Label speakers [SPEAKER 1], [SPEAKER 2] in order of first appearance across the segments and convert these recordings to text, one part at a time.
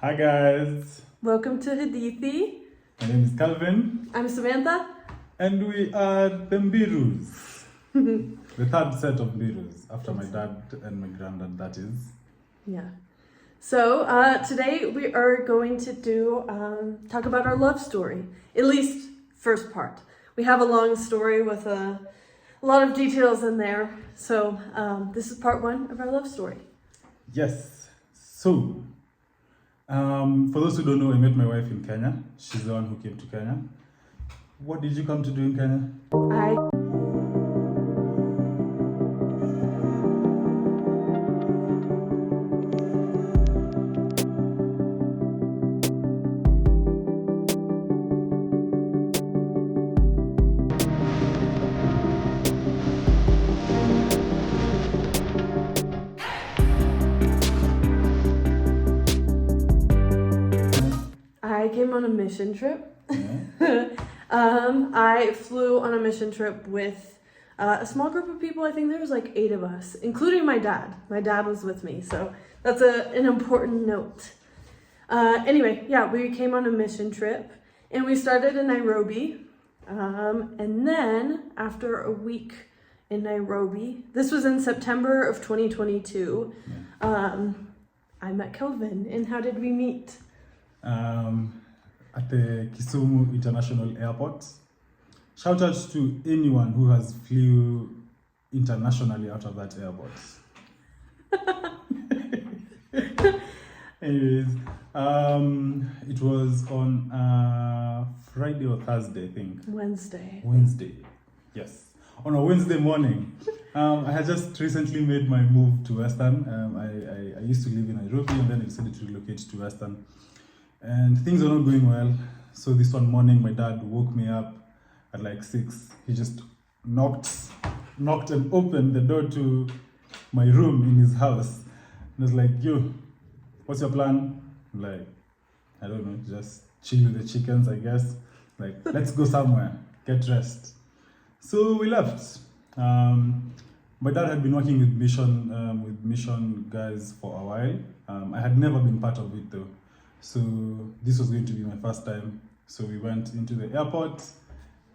[SPEAKER 1] Hi guys,
[SPEAKER 2] Welcome to Hadithi.
[SPEAKER 1] my name is Kelvin
[SPEAKER 2] I'm Samantha.
[SPEAKER 1] and we are the Mbirus. The third set of Mbirus after my dad and my granddad, that is.
[SPEAKER 2] Yeah. So today we are going to talk about our love story, at least first part. We have a long story with a lot of details in there. So this is part one of our love story.
[SPEAKER 1] Yes, so for those who don't know, I met my wife in Kenya. She's the one who came to Kenya. What did you come to do in Kenya?
[SPEAKER 2] I came on a mission trip.
[SPEAKER 1] Yeah.
[SPEAKER 2] I flew on a mission trip with a small group of people. I think there was like 8 of us, including my dad. My dad was with me, so that's an important note. Anyway, yeah, we came on a mission trip, and we started in Nairobi. And then, after a week in Nairobi, this was in September of 2022, I met Kelvin. And how did we meet?
[SPEAKER 1] At the Kisumu International Airport. Shout out to anyone who has flew internationally out of that airport. Anyways, it was on Friday or Thursday, I think. Wednesday, yes. On a Wednesday morning. I had just recently made my move to Western. I used to live in Nairobi and then I decided to relocate to Western. And things are not going well. So this one morning, my dad woke me up at like 6. He just knocked and opened the door to my room in his house. And was like, yo, what's your plan? I'm like, I don't know, just chill with the chickens, I guess. Like, let's go somewhere, get dressed. So we left. My dad had been working with mission guys for a while. I had never been part of it though. So this was going to be my first time. So we went into the airport,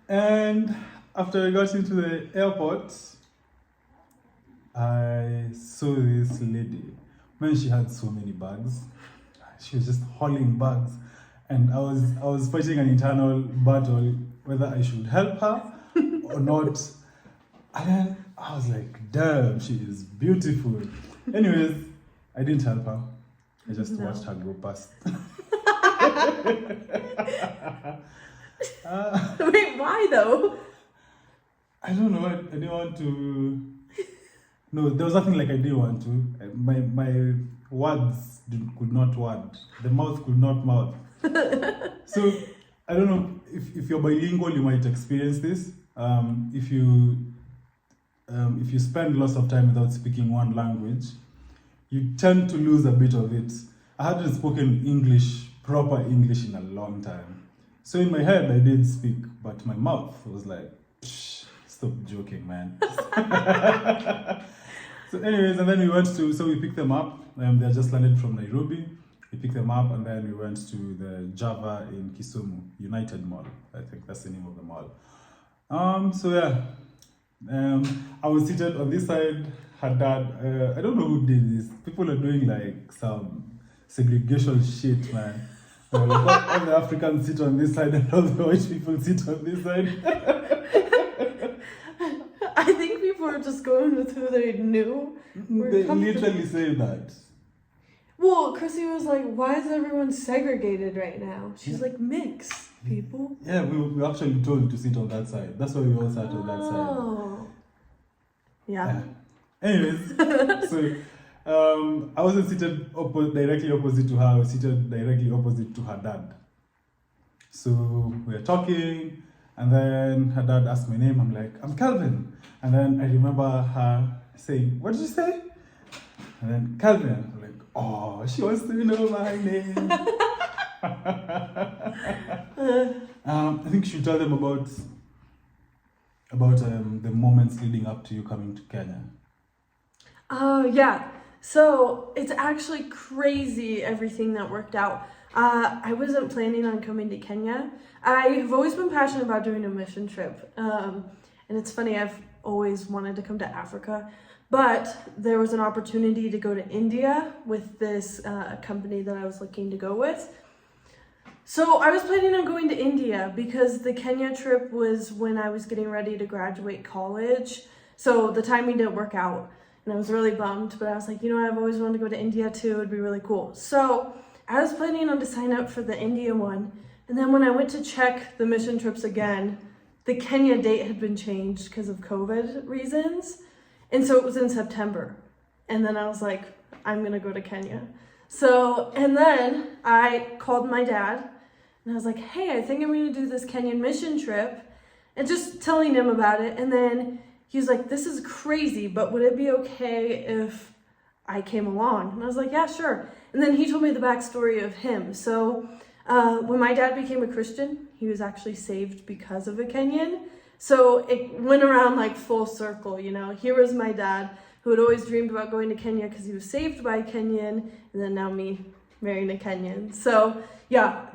[SPEAKER 1] and after I got into the airport, I saw this lady. Man, she had so many bags. She was just hauling bags, and I was fighting an internal battle whether I should help her or not. And then I was like, damn, she is beautiful. Anyways, I didn't help her. I just watched her go past.
[SPEAKER 2] Wait, why though?
[SPEAKER 1] I don't know. I didn't want to. No, there was nothing like I didn't want to. My words could not word. The mouth could not mouth. So I don't know if you're bilingual, you might experience this. If you spend lots of time without speaking one language, you tend to lose a bit of it. I hadn't spoken proper English in a long time. So in my head, I did speak, but my mouth was like, stop joking, man. So anyways, and then we picked them up. They just landed from Nairobi. We picked them up, and then we went to the Java in Kisumu, United Mall. I think that's the name of the mall. So yeah, I was seated on this side. Her dad, I don't know who did this. People are doing like some segregation shit, man. Like, all the Africans sit on this side and all the white people sit on this side.
[SPEAKER 2] I think people are just going with who they knew.
[SPEAKER 1] They literally say that.
[SPEAKER 2] Well, Chrissy was like, why is everyone segregated right now? She's like, mix, people.
[SPEAKER 1] Yeah, we were actually told to sit on that side. That's why we all sat on that side.
[SPEAKER 2] Oh. Yeah.
[SPEAKER 1] Anyways, so I wasn't seated directly opposite to her. I was seated directly opposite to her dad. So we were talking, and then her dad asked my name. I'm like, I'm Kelvin. And then I remember her saying, what did you say? And then Kelvin. I'm like, oh, she wants to know my name. I think you should tell them about the moments leading up to you coming to Kenya.
[SPEAKER 2] Oh, yeah. So it's actually crazy everything that worked out. I wasn't planning on coming to Kenya. I've always been passionate about doing a mission trip. And it's funny, I've always wanted to come to Africa, but there was an opportunity to go to India with this company that I was looking to go with. So I was planning on going to India because the Kenya trip was when I was getting ready to graduate college. So the timing didn't work out and I was really bummed, but I was like, I've always wanted to go to India too. It'd be really cool. So I was planning on to sign up for the India one. And then when I went to check the mission trips again, the Kenya date had been changed because of COVID reasons. And so it was in September. And then I was like, I'm going to go to Kenya. So, and then I called my dad and I was like, hey, I think I'm going to do this Kenyan mission trip, and just telling him about it. And then he was like, this is crazy, but would it be okay if I came along? And I was like, yeah, sure. And then he told me the backstory of him. So when my dad became a Christian, he was actually saved because of a Kenyan. So it went around like full circle, Here was my dad who had always dreamed about going to Kenya because he was saved by a Kenyan, and then now me marrying a Kenyan. So yeah,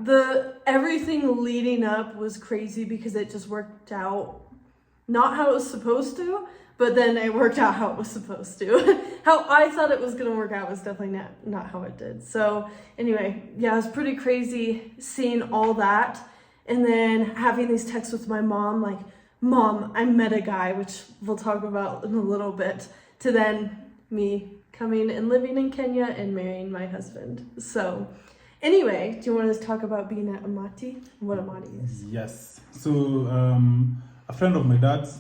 [SPEAKER 2] everything leading up was crazy because it just worked out not how it was supposed to, but then it worked out how it was supposed to. How I thought it was going to work out was definitely not how it did. So anyway, yeah, it was pretty crazy seeing all that. And then having these texts with my mom, like, Mom, I met a guy, which we'll talk about in a little bit, to then me coming and living in Kenya and marrying my husband. So anyway, do you want to talk about being at Amati? What Amati is?
[SPEAKER 1] Yes. So a friend of my dad's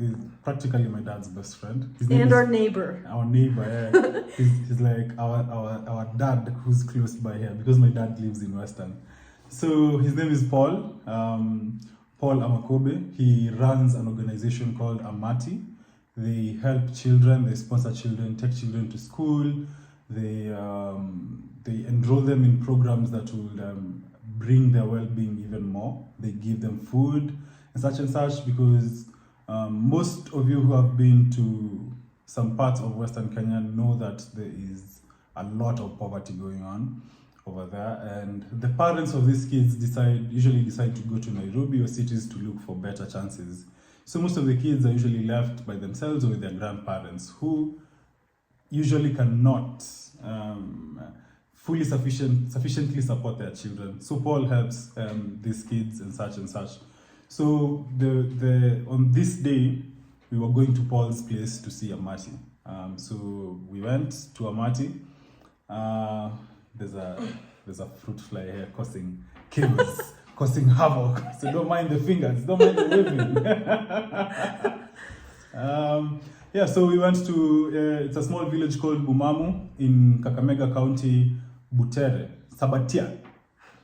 [SPEAKER 1] is practically my dad's best friend.
[SPEAKER 2] And our neighbor.
[SPEAKER 1] Our neighbor, yeah. he's like our dad who's close by here because my dad lives in Western. So his name is Paul. Paul Amakobe. He runs an organization called Amati. They help children, they sponsor children, take children to school. They enroll them in programs that will bring their well-being even more. They give them food and such because most of you who have been to some parts of Western Kenya know that there is a lot of poverty going on over there, and the parents of these kids usually decide to go to Nairobi or cities to look for better chances. So most of the kids are usually left by themselves or with their grandparents, who usually cannot sufficiently support their children. So Paul helps these kids and such. So on this day, we were going to Paul's place to see Amati. So we went to Amati. There's a fruit fly here causing chaos, causing havoc. So don't mind the fingers, don't mind the waving. Yeah, so we went to, it's a small village called Bumamu in Kakamega County, Butere, Sabatia.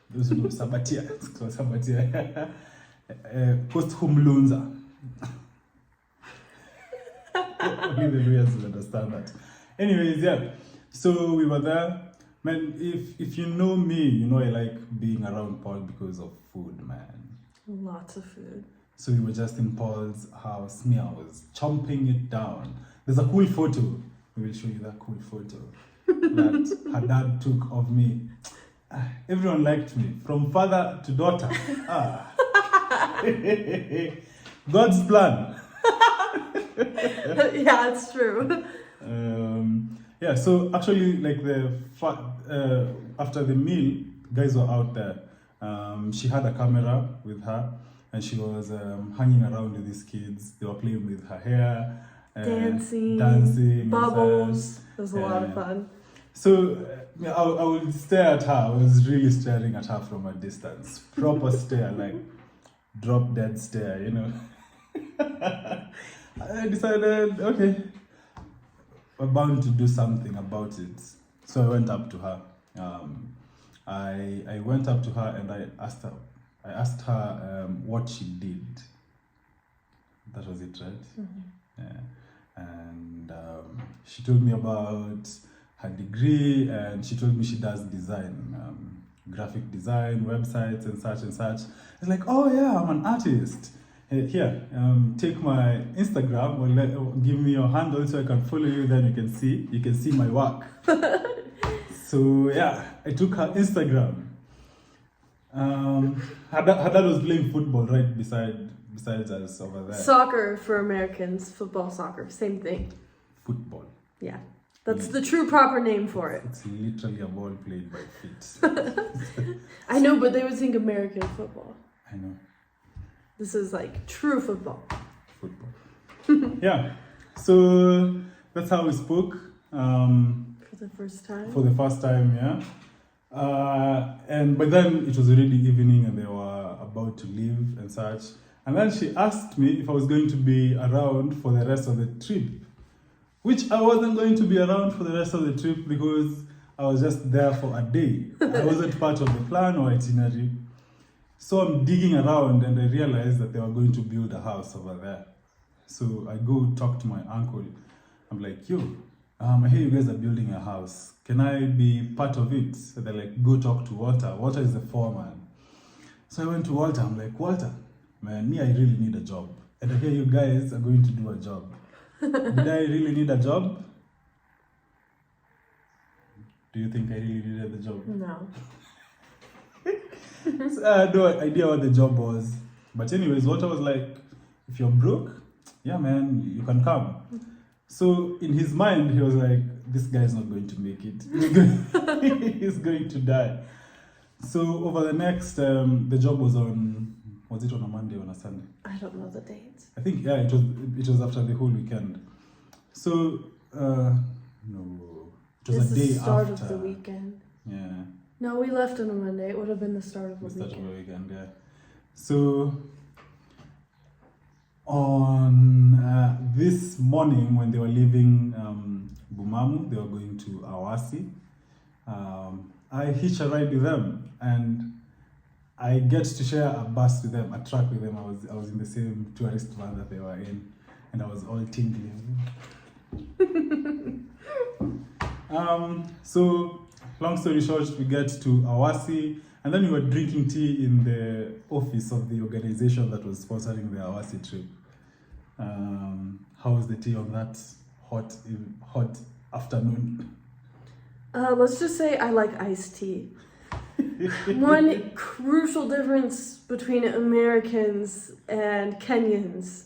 [SPEAKER 1] Those who know Sabatia, it's called Sabatia. Post Humlunza. Only the lawyers will understand that. Anyways, yeah, so we were there. Man, if you know me, you know I like being around Paul because of food, man.
[SPEAKER 2] Lots of food.
[SPEAKER 1] So we were just in Paul's house. Me, I was chomping it down. There's a cool photo. We will show you that cool photo that her dad took of me. Everyone liked me, from father to daughter. God's plan.
[SPEAKER 2] Yeah, it's true.
[SPEAKER 1] Yeah, so actually, like after the meal, guys were out there. She had a camera with her, and she was hanging around with these kids. They were playing with her hair, dancing,
[SPEAKER 2] bubbles. It was a lot of fun.
[SPEAKER 1] So I would stare at her. I was really staring at her from a distance, proper stare, like drop dead stare, you know. I decided, okay, we're bound to do something about it. So I went up to her. I went up to her and I asked her what she did. That was it, right?
[SPEAKER 2] Mm-hmm.
[SPEAKER 1] Yeah. And she told me about her degree, and she told me she does design, graphic design, websites and such. It's like, oh yeah, I'm an artist. Here, take my Instagram or give me your handle so I can follow you. Then you can see my work. So yeah, I took her Instagram. Her dad was playing football right besides us over there.
[SPEAKER 2] Soccer for Americans, football, soccer, same thing.
[SPEAKER 1] Football.
[SPEAKER 2] Yeah, that's the true proper name for it.
[SPEAKER 1] It's literally a ball played by feet.
[SPEAKER 2] I know, but they would think American football.
[SPEAKER 1] I know.
[SPEAKER 2] This is like true football.
[SPEAKER 1] Football. Yeah. So that's how we spoke.
[SPEAKER 2] For the first time.
[SPEAKER 1] For the first time, yeah. And by then it was already evening and they were about to leave and such. And then she asked me if I was going to be around for the rest of the trip, which I wasn't going to be around for the rest of the trip because I was just there for a day. I wasn't part of the plan or itinerary. So I'm digging around and I realized that they were going to build a house over there. So I go talk to my uncle. I'm like, yo, I hear you guys are building a house. Can I be part of it? So they're like, go talk to Walter. Walter is the foreman. So I went to Walter. I'm like, Walter, man, me, I really need a job. And I hear you guys are going to do a job. Did I really need a job? Do you think I really needed the job?
[SPEAKER 2] No.
[SPEAKER 1] So I had no idea what the job was. But anyways, Walter was like, if you're broke, yeah, man, you can come. So in his mind, he was like, this guy's not going to make it. He's going to die. So over the next, the job was it on a Monday or on a Sunday?
[SPEAKER 2] I don't know the dates.
[SPEAKER 1] I think, yeah, it was after the whole weekend. So, no, it was a day after.
[SPEAKER 2] The start of the weekend.
[SPEAKER 1] Yeah.
[SPEAKER 2] No, we left on a Monday. It would have been the start of the
[SPEAKER 1] weekend.
[SPEAKER 2] Start of the
[SPEAKER 1] weekend, yeah. So, on this morning when they were leaving Bumamu, they were going to Awasi. I hitched a ride with them and I get to share a bus with them, a truck with them. I was in the same tourist van that they were in and I was all tingling. So long story short, we get to Awasi and then we were drinking tea in the office of the organization that was sponsoring the Awasi trip. How was the tea on that hot afternoon?
[SPEAKER 2] Let's just say I like iced tea. One crucial difference between Americans and Kenyans: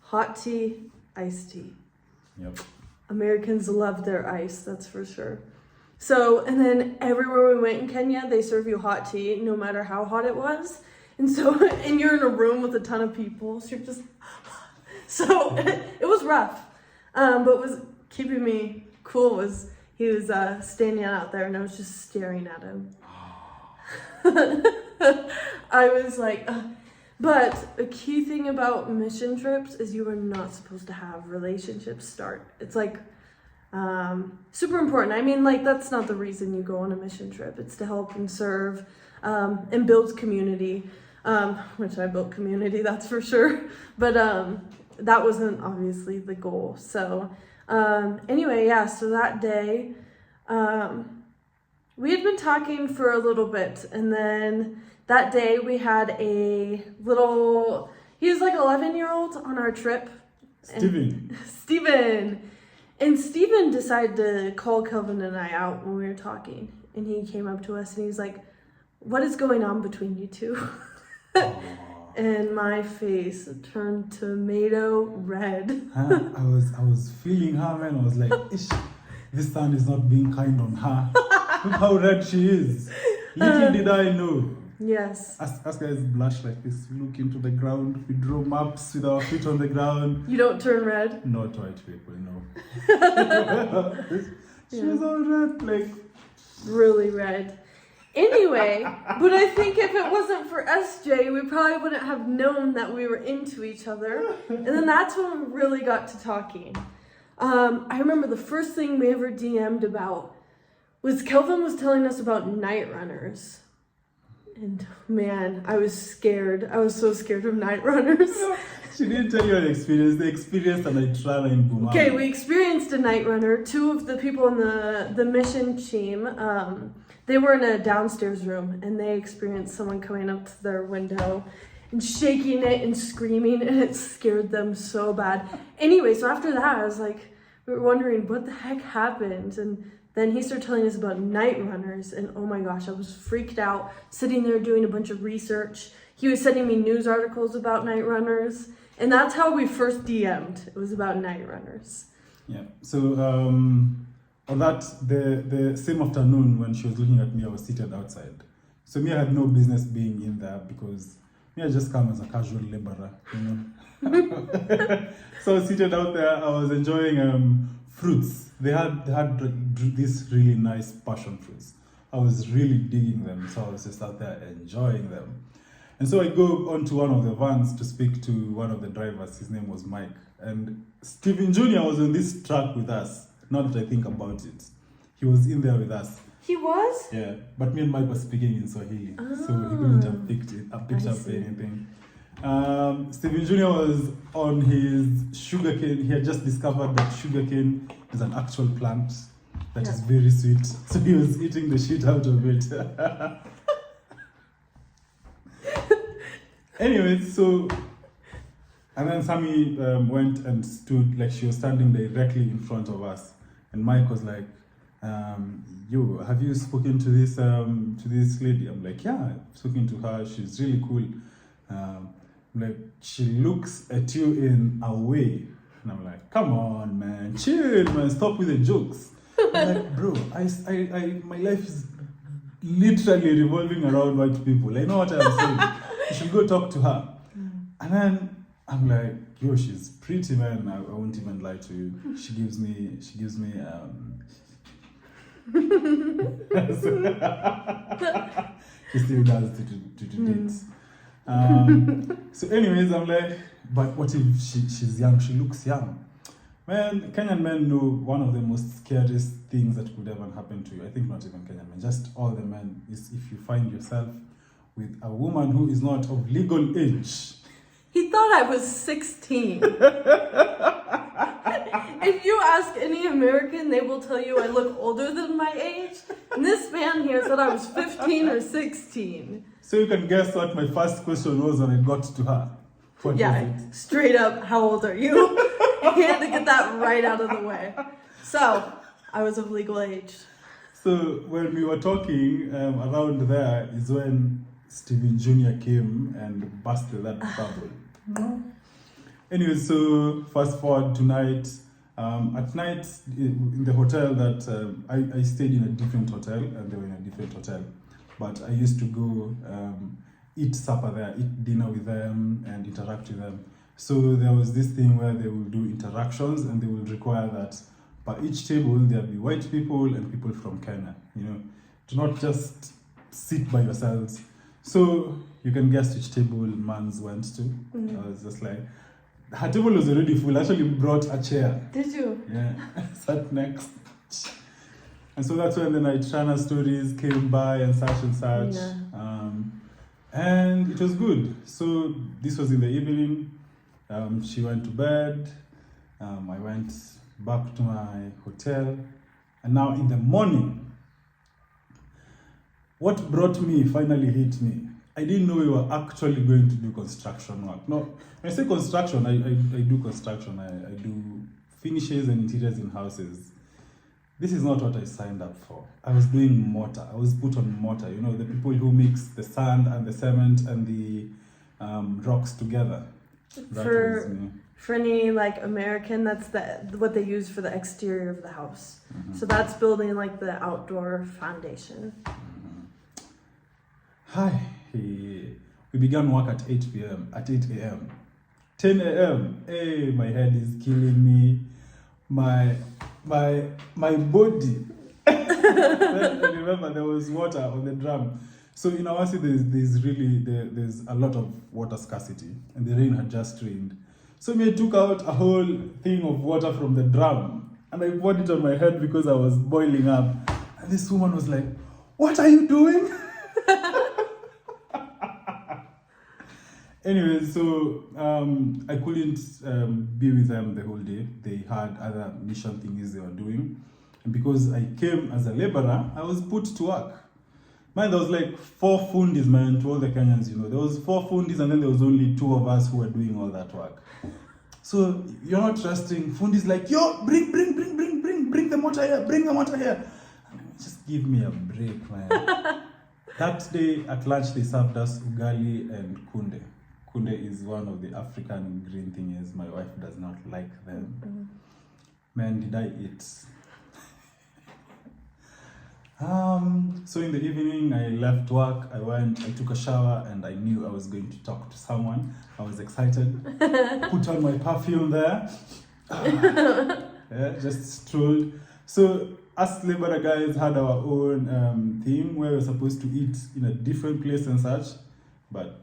[SPEAKER 2] hot tea, iced tea.
[SPEAKER 1] Yep.
[SPEAKER 2] Americans love their ice, that's for sure. So, and then everywhere we went in Kenya, they serve you hot tea, no matter how hot it was. And so, and you're in a room with a ton of people, so you're just, so it was rough. But what was keeping me cool was he was standing out there and I was just staring at him. I was like, but a key thing about mission trips is you are not supposed to have relationships start. It's like super important. I mean, like, that's not the reason you go on a mission trip. It's to help and serve and build community, which I built community, that's for sure. But that wasn't obviously the goal. So anyway, yeah, so that day we had been talking for a little bit, and then that day we had a little, he was like 11-year-old on our trip. Steven. And Steven decided to call Kelvin and I out when we were talking. And he came up to us and he's like, what is going on between you two? And my face turned tomato red.
[SPEAKER 1] I was feeling her, man. I was like, Ish, this sun is not being kind on her. Look how red she is. Little did I know.
[SPEAKER 2] Yes.
[SPEAKER 1] Us guys blush like this. We look into the ground. We draw maps with our feet on the ground.
[SPEAKER 2] You don't turn red?
[SPEAKER 1] Not white people, no. She was all red, like...
[SPEAKER 2] really red. Anyway, but I think if it wasn't for SJ, we probably wouldn't have known that we were into each other. And then that's when we really got to talking. I remember the first thing we ever DM'd about was Kelvin was telling us about night runners. And man, I was scared. I was so scared of night runners.
[SPEAKER 1] She didn't tell you an experience. They experienced a night runner in Bumamu.
[SPEAKER 2] Okay, we experienced a night runner. Two of the people in the mission team, they were in a downstairs room and they experienced someone coming up to their window and shaking it and screaming, and it scared them so bad. Anyway, so after that, I was like, we were wondering what the heck happened, and then he started telling us about night runners, and oh my gosh, I was freaked out, sitting there doing a bunch of research. He was sending me news articles about night runners, and that's how we first DM'd. It was about night runners.
[SPEAKER 1] Yeah, so on that, the same afternoon when she was looking at me, I was seated outside. So me, I had no business being in there because me, I just come as a casual laborer, you know. So I was seated out there, I was enjoying fruits. They had these really nice passion fruits. I was really digging them, so I was just out there enjoying them. And so I go onto one of the vans to speak to one of the drivers. His name was Mike. And Stephen Jr. was on this truck with us. Now that I think about it, he was in there with us.
[SPEAKER 2] He was?
[SPEAKER 1] Yeah, but me and Mike were speaking in Swahili, so he couldn't have picked up anything. Stephen Jr. was on his sugarcane. He had just discovered that sugarcane is an actual plant that is very sweet. So he was eating the shit out of it. Anyway, so, and then Sammy went and stood, like she was standing directly in front of us. And Mike was like, yo, have you spoken to this lady? I'm like, yeah, I've spoken to her. She's really cool. Like, she looks at you in a way. And I'm like, come on, man, chill, man, stop with the jokes. I'm like, bro, my life is literally revolving around white people. I know what I'm saying. You should go talk to her. And then I'm like, yo, she's pretty, man. I won't even lie to you. She gives me she still does to dates. So anyways, I'm like, but what if she's young? She looks young. Man, Kenyan men know one of the most scariest things that could ever happen to you. I think not even Kenyan men, just all the men, is if you find yourself with a woman who is not of legal age.
[SPEAKER 2] He thought I was 16. If you ask any American, they will tell you I look older than my age. And this man here said I was 15 or 16.
[SPEAKER 1] So you can guess what my first question was when I got to her. What was it?
[SPEAKER 2] Straight up, how old are you? He had to get that right out of the way. So, I was of legal age.
[SPEAKER 1] So when we were talking around there is when Stephen Jr. came and busted that bubble. Anyway, so fast forward tonight. At night in the hotel that I stayed in a different hotel and they were in a different hotel. But I used to go eat supper there, eat dinner with them and interact with them. So there was this thing where they will do interactions and they will require that by each table there'll be white people and people from Kenya. You know, do not just sit by yourselves. So you can guess which table Mans went to. I was just like, her table was already full. I actually brought a chair.
[SPEAKER 2] Did you?
[SPEAKER 1] Yeah, sat next. And so that's when the night runner stories came by and such and such.
[SPEAKER 2] Yeah.
[SPEAKER 1] And it was good. So this was in the evening. She went to bed. I went back to my hotel. And now in the morning, what brought me finally hit me. I didn't know we were actually going to do construction work. No, when I say construction, I do construction. I do finishes and interiors in houses. This is not what I signed up for. I was doing mortar. I was put on mortar. You know, the people who mix the sand and the cement and the rocks together.
[SPEAKER 2] For any like American, that's what they use for the exterior of the house. So that's building like the outdoor foundation.
[SPEAKER 1] Hi. We began work at 8 p.m. At 8 a.m. 10 a.m. Hey, my head is killing me. My body. Remember, there was water on the drum. So in our city, there's a lot of water scarcity, and the rain had just rained. So I took out a whole thing of water from the drum, and I poured it on my head because I was boiling up. And this woman was like, "What are you doing?" Anyway, so I couldn't be with them the whole day. They had other mission things they were doing. And because I came as a laborer, I was put to work. Man, there was like 4 fundis, man, to all the Kenyans, you know. There was 4 fundis and then there was only 2 of us who were doing all that work. So you're not trusting. Fundis like, yo, bring the water here, bring the water here. Just give me a break, man. That day at lunch they served us ugali and kunde. Kunde is one of the African green things. My wife does not like them. Man, did I eat. So in the evening, I left work, I took a shower, and I knew I was going to talk to someone. I was excited. Put on my perfume there. Just strolled. So us Labor guys had our own theme where we were supposed to eat in a different place and such. But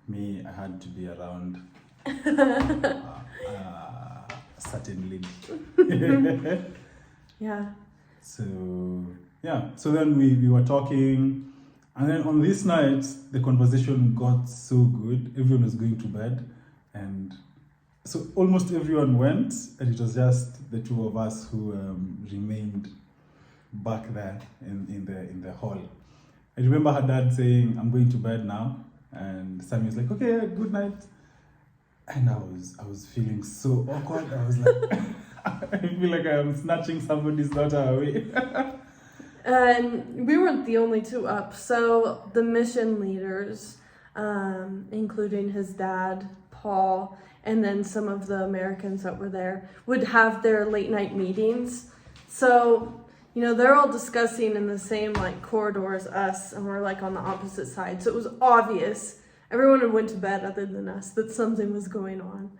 [SPEAKER 1] me, I had to be around a certain lady.
[SPEAKER 2] Yeah.
[SPEAKER 1] So then we were talking, and then on this night the conversation got so good. Everyone was going to bed, and so almost everyone went, and it was just the 2 of us who remained back there in the hall. I remember her dad saying, "I'm going to bed now," and Sammy was like, "Okay, good night." And I was feeling so awkward. I was like, I feel like I'm snatching somebody's daughter away.
[SPEAKER 2] And we weren't the only 2 up. So the mission leaders, including his dad, Paul, and then some of the Americans that were there, would have their late night meetings. So, you know, they're all discussing in the same like corridor as us, and we're like on the opposite side. So it was obvious. Everyone had went to bed other than us that something was going on.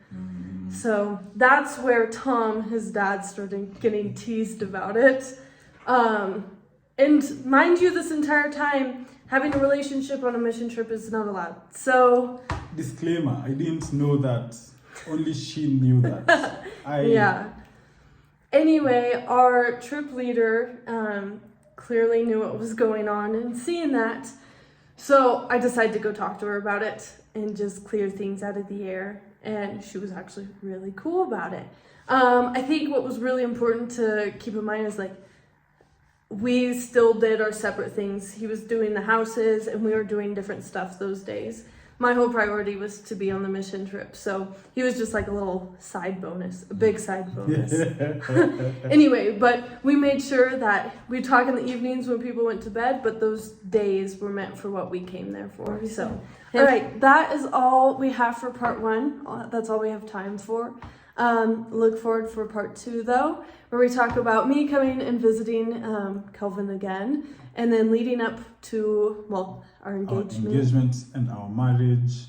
[SPEAKER 2] So that's where Tom, his dad, started getting teased about it. And mind you, this entire time, having a relationship on a mission trip is not allowed. So...
[SPEAKER 1] Disclaimer, I didn't know that. Only she knew that.
[SPEAKER 2] Yeah. Anyway, our trip leader clearly knew what was going on, and seeing that, so I decided to go talk to her about it and just clear things out of the air. And she was actually really cool about it. I think what was really important to keep in mind is like, we still did our separate things. He was doing the houses and we were doing different stuff those days. My whole priority was to be on the mission trip. So he was just like a little side bonus, a big side bonus. Anyway, but we made sure that we'd talk in the evenings when people went to bed, but those days were meant for what we came there for. So, all right, that is all we have for part 1. That's all we have time for. Look forward for part 2 though, where we talk about me coming and visiting Kelvin again, and then leading up to, well, our engagement
[SPEAKER 1] and our marriage.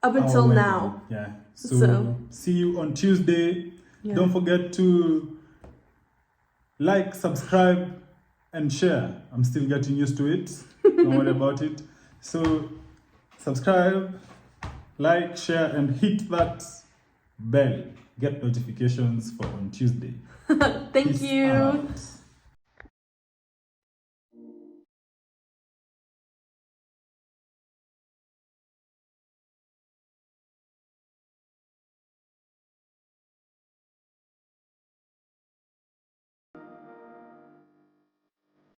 [SPEAKER 2] Up until now.
[SPEAKER 1] Yeah. So see you on Tuesday. Yeah. Don't forget to like, subscribe, and share. I'm still getting used to it. Don't worry about it. So subscribe, like, share, and hit that bell. Get notifications for on Tuesday.
[SPEAKER 2] Thank you.
[SPEAKER 1] Out.